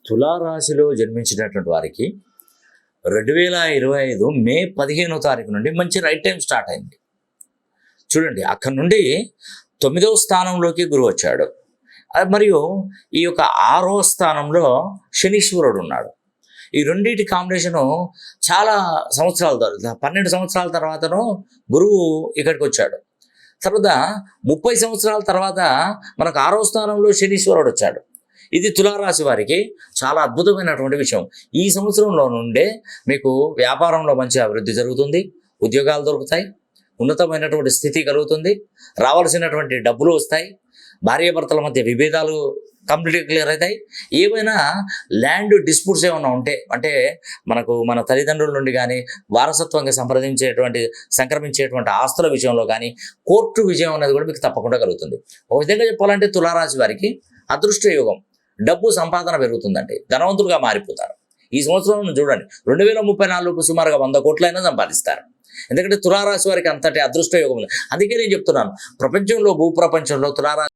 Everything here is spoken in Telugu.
తులారాశిలో జన్మించినటువంటి వారికి 2025 మే 15వ తారీఖు నుండి మంచి రైట్ టైం స్టార్ట్ అయింది. చూడండి, అక్కడి నుండి 9వ స్థానంలోకి గురువు వచ్చాడు. మరియు ఈ యొక్క 6వ స్థానంలో శనీశ్వరుడు ఉన్నాడు. ఈ రెండింటి కాంబినేషను చాలా సంవత్సరాల తర్వాత 12 సంవత్సరాల తర్వాతను గురువు ఇక్కడికి వచ్చాడు. తర్వాత 30 సంవత్సరాల తర్వాత మనకు 6వ స్థానంలో శనీశ్వరుడు వచ్చాడు. ఇది తులారాశి వారికి చాలా అద్భుతమైనటువంటి విషయం. ఈ సంవత్సరంలో నుండే మీకు వ్యాపారంలో మంచి అభివృద్ధి జరుగుతుంది, ఉద్యోగాలు దొరుకుతాయి, ఉన్నతమైనటువంటి స్థితి కలుగుతుంది, రావాల్సినటువంటి డబ్బులు వస్తాయి, భార్యాభర్తల మధ్య విభేదాలు కంప్లీట్గా క్లియర్ అవుతాయి. ఏమైనా ల్యాండ్ డిస్ప్యూట్స్ ఏమైనా ఉంటే, అంటే మన తల్లిదండ్రుల నుండి కానీ వారసత్వంగా సంక్రమించేటువంటి ఆస్తుల విషయంలో కానీ కోర్టు విజయం అనేది కూడా మీకు తప్పకుండా కలుగుతుంది. ఒక విధంగా చెప్పాలంటే తులారాశి వారికి అదృష్ట యోగం, డబ్బు సంపాదన పెరుగుతుందండి, ధనవంతులుగా మారిపోతారు. ఈ సంవత్సరం చూడండి, 2034 సుమారుగా 100 కోట్లైనా సంపాదిస్తారు. ఎందుకంటే తులారాశి వారికి అంతటి అదృష్ట యోగం ఉంది. అందుకే నేను చెప్తున్నాను, భూప్రపంచంలో తులారాశి